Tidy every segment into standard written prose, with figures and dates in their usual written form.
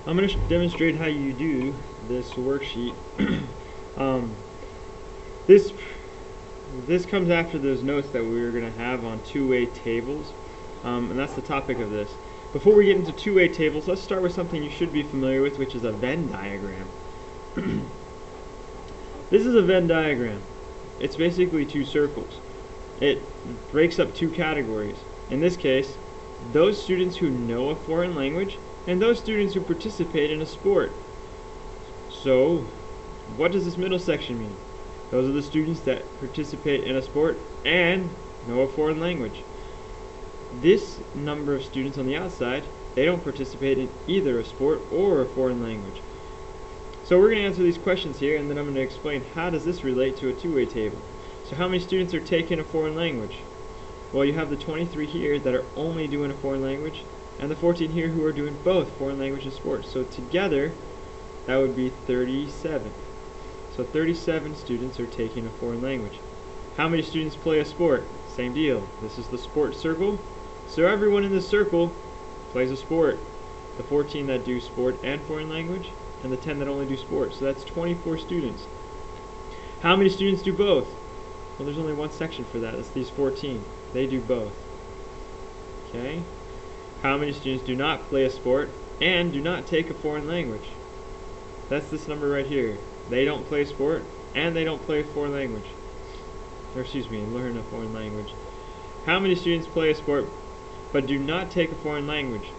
I'm going to demonstrate how you do this worksheet. um, this this comes after those notes that we were going to have on two-way tables, and that's the topic of this. Before we get into two-way tables, let's start with something you should be familiar with, which is a Venn diagram. This is a Venn diagram. It's basically two circles. It breaks up two categories. In this case, those students who know a foreign language and those students who participate in a sport. So, what does this middle section mean? Those are the students that participate in a sport and know a foreign language. This number of students on the outside, they don't participate in either a sport or a foreign language. So we're going to answer these questions here, and then I'm going to explain how does this relate to a two-way table. So how many students are taking a foreign language? Well, you have the 23 here that are only doing a foreign language, and the 14 here who are doing both foreign language and sports. So together, that would be 37. So 37 students are taking a foreign language. How many students play a sport? Same deal. This is the sports circle. So everyone in this circle plays a sport. The 14 that do sport and foreign language, and the 10 that only do sports. So that's 24 students. How many students do both? Well, there's only one section for that. That's these 14. They do both. Okay? How many students do not play a sport and do not take a foreign language? That's this number right here. They don't play sport and they don't play a foreign language. Or excuse me, learn a foreign language. How many students play a sport but do not take a foreign language?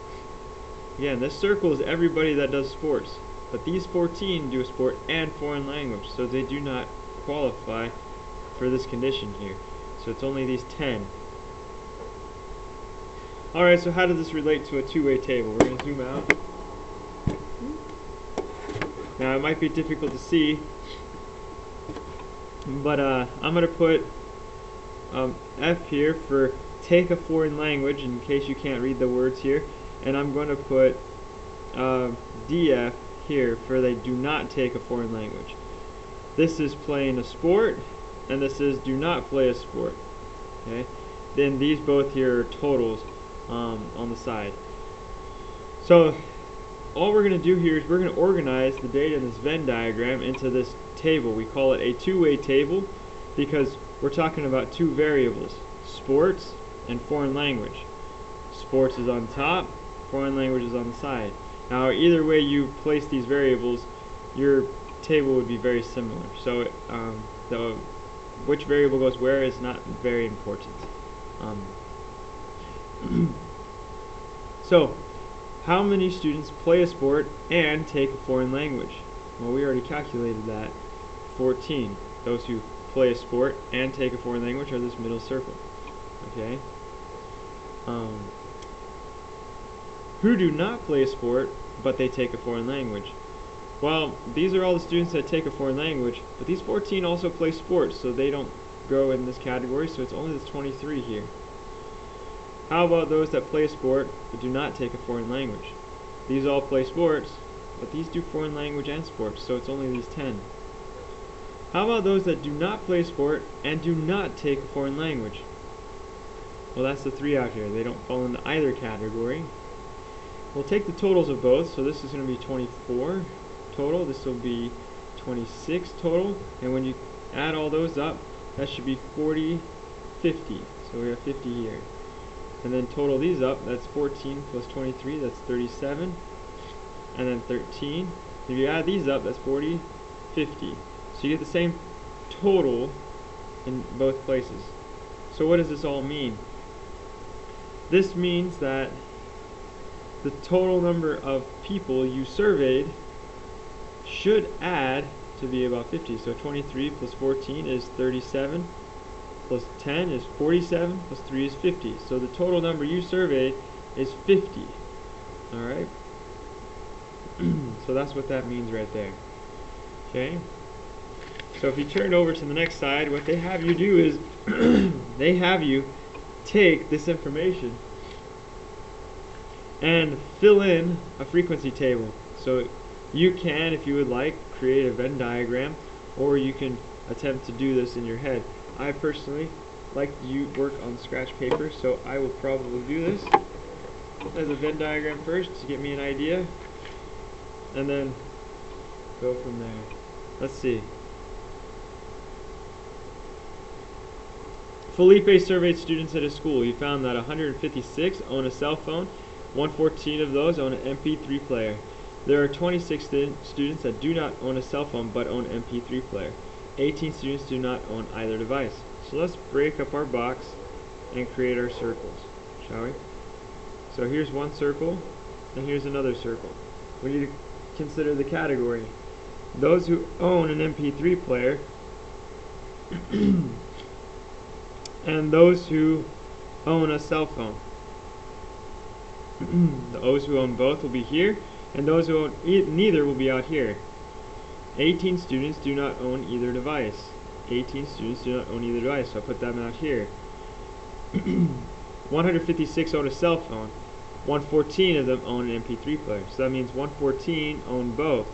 Again, this circle is everybody that does sports. But these 14 do a sport and foreign language, so they do not qualify for this condition here. So it's only these 10. Alright, so how does this relate to a two-way table? We're going to zoom out. Now it might be difficult to see, but I'm going to put F here for take a foreign language in case you can't read the words here, and I'm going to put DF here for they do not take a foreign language. This is playing a sport, and this is do not play a sport. Okay, then these both here are totals on the side. So all we're going to do here is we're going to organize the data in this Venn diagram into this table. We call it a two-way table because we're talking about two variables, sports and foreign language. Sports is on top, foreign language is on the side. Now either way you place these variables, your table would be very similar. So which variable goes where is not very important. So how many students play a sport and take a foreign language? Well, we already calculated that. 14. Those who play a sport and take a foreign language are this middle circle. Okay. Who do not play a sport but they take a foreign language? Well, these are all the students that take a foreign language, but these 14 also play sports, so they don't go in this category, so it's only the 23 here. How about those that play a sport but do not take a foreign language? These all play sports, but these do foreign language and sports, so it's only these 10. How about those that do not play sport and do not take a foreign language? Well, that's the 3 out here. They don't fall into either category. We'll take the totals of both, so this is going to be 24 total, this will be 26 total, and when you add all those up, that should be 40, 50. So we have 50 here. And then total these up, that's 14 plus 23, that's 37, and then 13. If you add these up, that's 40, 50. So you get the same total in both places. So what does this all mean? This means that the total number of people you surveyed should add to be about 50. So 23 plus 14 is 37, plus 10 is 47, plus 3 is 50. So the total number you surveyed is 50. Alright? So that's what that means right there. Okay? So if you turn over to the next side, what they have you do is they have you take this information and fill in a frequency table. So you can, if you would like, create a Venn diagram, or you can attempt to do this in your head. I personally like to work on scratch paper, so I will probably do this as a Venn diagram first to get me an idea. and then go from there. Let's see. Felipe surveyed students at his school. He found that 156 own a cell phone, 114 of those own an MP3 player. There are 26 students that do not own a cell phone but own an MP3 player. 18 students do not own either device. So let's break up our box and create our circles, shall we? So here's one circle, and here's another circle. We need to consider the category. Those who own an MP3 player and those who own a cell phone. Those who own both will be here, and those who own neither will be out here. 18 students do not own either device. 18 students do not own either device, so I'll put them out here. 156 own a cell phone. 114 of them own an MP3 player. So that means 114 own both.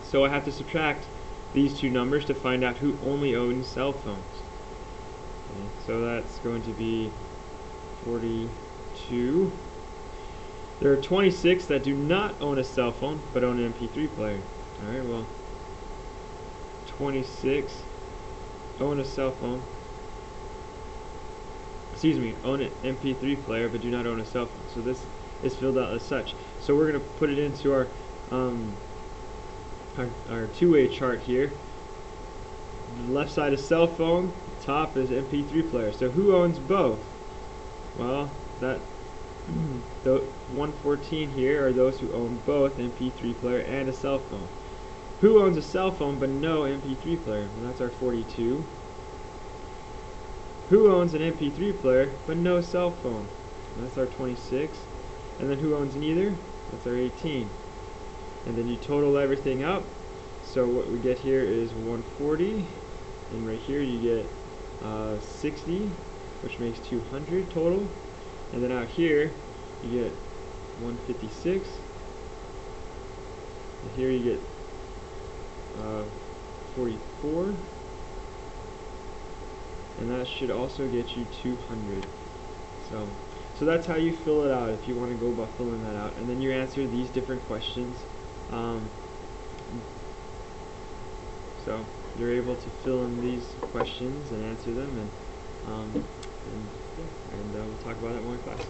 So I have to subtract these two numbers to find out who only owns cell phones. Okay, so that's going to be 42. There are 26 that do not own a cell phone but own an MP3 player. Alright, well, 26 own a cell phone. Excuse me, own an MP3 player but do not own a cell phone. So this is filled out as such. So we're going to put it into our two-way chart here. The left side is cell phone, top is MP3 player. So who owns both? Well, that the 114 here are those who own both MP3 player and a cell phone. Who owns a cell phone but no MP3 player? Well, that's our 42. Who owns an MP3 player but no cell phone? Well, that's our 26. And then who owns neither? That's our 18. And then you total everything up. So what we get here is 140, and right here you get 60, which makes 200 total. And then out here you get 156, and here you get 44, and that should also get you 200. So that's how you fill it out if you want to go about filling that out, and then you answer these different questions. So you're able to fill in these questions and answer them, and we'll talk about it more in class.